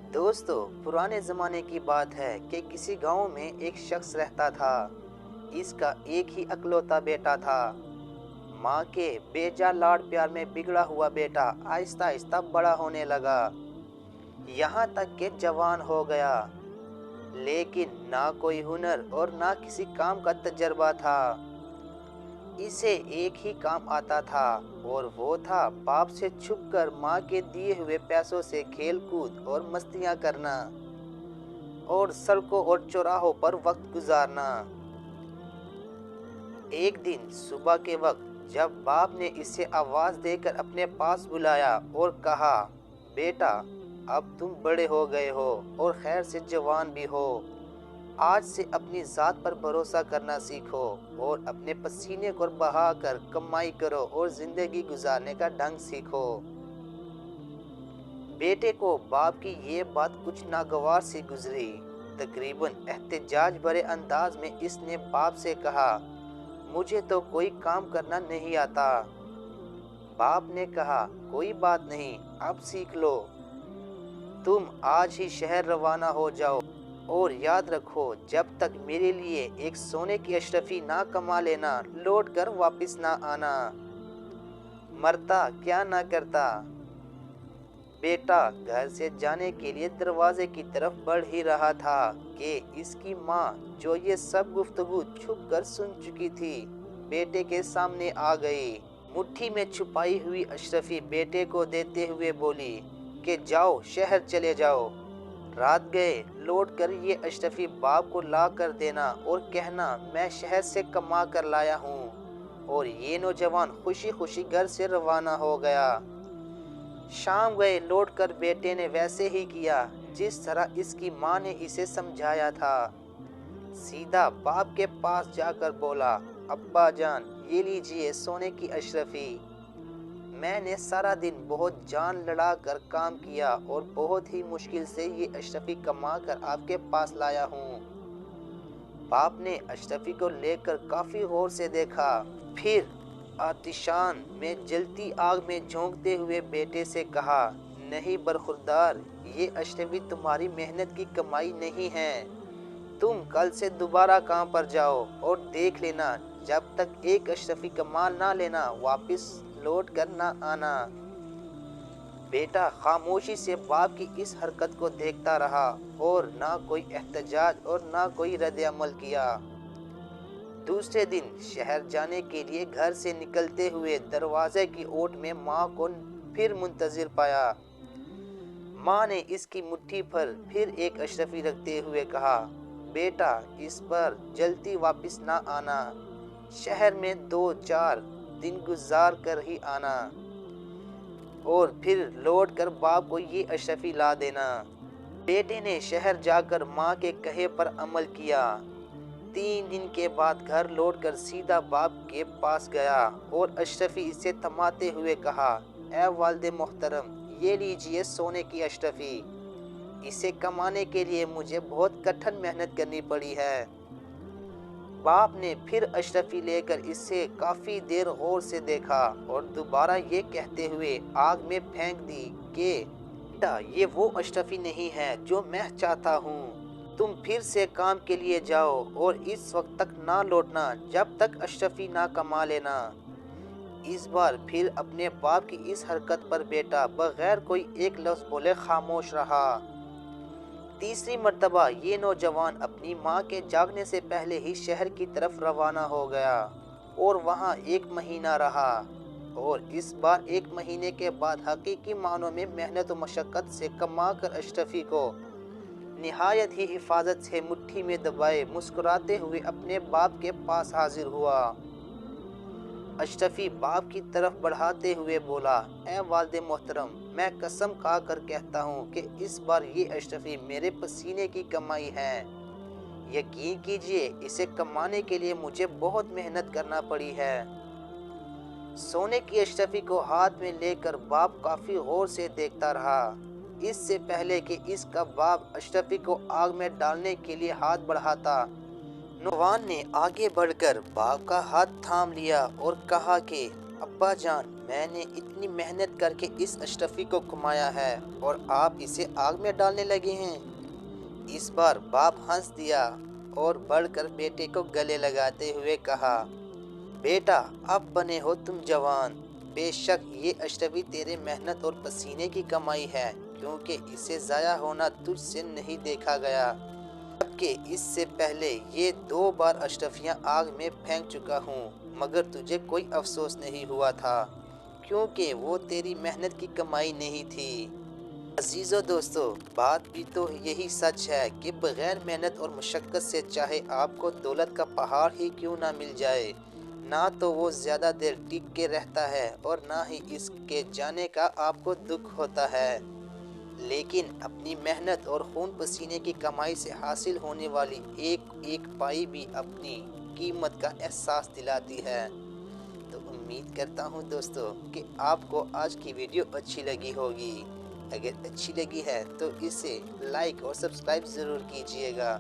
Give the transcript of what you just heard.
दोस्तों, पुराने ज़माने की बात है कि किसी गांव में एक शख्स रहता था। इसका एक ही इकलौता बेटा था। माँ के बेजा लाड प्यार में बिगड़ा हुआ बेटा आहिस्ता आहिस्ता बड़ा होने लगा, यहाँ तक कि जवान हो गया। लेकिन ना कोई हुनर और ना किसी काम का तजर्बा था। इसे एक ही काम आता था और वो था बाप से छुपकर माँ के दिए हुए पैसों से खेल कूद और मस्तियाँ करना और सड़कों और चौराहों पर वक्त गुजारना। एक दिन सुबह के वक्त जब बाप ने इसे आवाज देकर अपने पास बुलाया और कहा, बेटा, अब तुम बड़े हो गए हो और खैर से जवान भी हो। आज से अपनी जात पर भरोसा करना सीखो और अपने पसीने को बहा कर कमाई करो और जिंदगी गुजारने का ढंग सीखो। बेटे को बाप की ये बात कुछ नागवार सी गुजरी। तकरीबन एहतजाज भरे अंदाज में इसने बाप से कहा, मुझे तो कोई काम करना नहीं आता। बाप ने कहा, कोई बात नहीं, अब सीख लो। तुम आज ही शहर रवाना हो जाओ और याद रखो, जब तक मेरे लिए एक सोने की अशरफी ना कमा लेना, लौट कर वापिस ना आना। मरता क्या ना करता। बेटा घर से जाने के लिए दरवाजे की तरफ बढ़ ही रहा था कि इसकी माँ, जो ये सब गुफ्तगू छुप कर सुन चुकी थी, बेटे के सामने आ गई। मुट्ठी में छुपाई हुई अशरफी बेटे को देते हुए बोली कि जाओ, शहर चले जाओ। रात गए लौट कर ये अशरफी बाप को ला कर देना और कहना, मैं शहर से कमा कर लाया हूँ। और ये नौजवान खुशी खुशी घर से रवाना हो गया। शाम गए लौट कर बेटे ने वैसे ही किया जिस तरह इसकी माँ ने इसे समझाया था। सीधा बाप के पास जाकर बोला, अब्बा जान, ये लीजिए सोने की अशरफी। मैंने सारा दिन बहुत जान लड़ा कर काम किया और बहुत ही मुश्किल से ये अशरफी कमा कर आपके पास लाया हूँ। बाप ने अशरफी को लेकर काफी गौर से देखा, फिर आतिशान में जलती आग में झोंकते हुए बेटे से कहा, नहीं बरखुरदार, ये अशरफी तुम्हारी मेहनत की कमाई नहीं है। तुम कल से दोबारा काम पर जाओ और देख लेना, जब तक एक अशरफी कमा ना लेना, वापस लौट कर ना आना। बेटा खामोशी से बाप की इस हरकत को देखता रहा और ना कोई एहतजाज और ना कोई रद्द अमल किया। दूसरे दिन शहर जाने के लिए घर से निकलते हुए दरवाजे की ओट में माँ को फिर मुंतजिर पाया। माँ ने इसकी मुट्ठी पर फिर एक अशरफी रखते हुए कहा, बेटा, इस पर जल्दी वापस ना आना। शहर में 2-4 दिन गुजार कर ही आना और फिर लौट कर बाप को ये अशरफी ला देना। बेटे ने शहर जाकर माँ के कहे पर अमल किया। 3 दिन के बाद घर लौटकर सीधा बाप के पास गया और अशरफी इसे थमाते हुए कहा, ए वालिद मोहतरम, ये लीजिए सोने की अशरफी। इसे कमाने के लिए मुझे बहुत कठिन मेहनत करनी पड़ी है। बाप ने फिर अशरफी लेकर इसे काफी देर गौर से देखा और दोबारा ये कहते हुए आग में फेंक दी कि बेटा, ये वो अशरफी नहीं है जो मैं चाहता हूँ। तुम फिर से काम के लिए जाओ और इस वक्त तक ना लौटना जब तक अशरफी ना कमा लेना। इस बार फिर अपने बाप की इस हरकत पर बेटा बगैर कोई एक लफ्ज बोले खामोश रहा। तीसरी मर्तबा ये नौजवान अपनी माँ के जागने से पहले ही शहर की तरफ रवाना हो गया और वहाँ 1 महीना रहा। और इस बार 1 महीने के बाद हकीकी मानों में मेहनत व मशक्क़त से कमा कर अशरफी को निहायत ही हिफाजत से मुट्ठी में दबाए मुस्कुराते हुए अपने बाप के पास हाजिर हुआ। अशरफी बाप की तरफ बढ़ाते हुए बोला, ए वालिद मोहतरम, मैं कसम खा कर कहता हूँ कि इस बार ये अशरफी मेरे पसीने की कमाई है। यकीन कीजिए, इसे कमाने के लिए मुझे बहुत मेहनत करना पड़ी है। सोने की अशरफी को हाथ में लेकर बाप काफी गौर से देखता रहा। इससे पहले कि इसका बाप अशरफी को आग में डालने के लिए हाथ बढ़ाता, नौजवान ने आगे बढ़कर बाप का हाथ थाम लिया और कहा कि अब्बा जान, میں نے اتنی محنت کر کے اس اشرفی کو کمایا ہے اور آپ اسے آگ میں ڈالنے لگے ہیں۔ اس بار باپ ہنس دیا اور بڑھ کر بیٹے کو گلے لگاتے ہوئے کہا، بیٹا اب بنے ہو تم جوان، بے شک یہ اشرفی تیرے محنت اور پسینے کی کمائی ہے، کیونکہ اسے ضائع ہونا تجھ سے نہیں دیکھا گیا، جبکہ اس سے پہلے یہ 2 بار اشرفیاں آگ میں پھینک چکا ہوں، مگر تجھے کوئی افسوس نہیں ہوا تھا، کیونکہ وہ تیری محنت کی کمائی نہیں تھی۔ عزیزو دوستو، بات بھی تو یہی سچ ہے کہ بغیر محنت اور مشقت سے چاہے آپ کو دولت کا پہاڑ ہی کیوں نہ مل جائے، نہ تو وہ زیادہ دیر ٹک کے رہتا ہے اور نہ ہی اس کے جانے کا آپ کو دکھ ہوتا ہے، لیکن اپنی محنت اور خون پسینے کی کمائی سے حاصل ہونے والی ایک ایک پائی بھی اپنی قیمت کا احساس دلاتی ہے۔ تو امید کرتا ہوں دوستو کہ آپ کو آج کی ویڈیو اچھی لگی ہوگی۔ اگر اچھی لگی ہے تو اسے لائک اور سبسکرائب ضرور کیجیے گا۔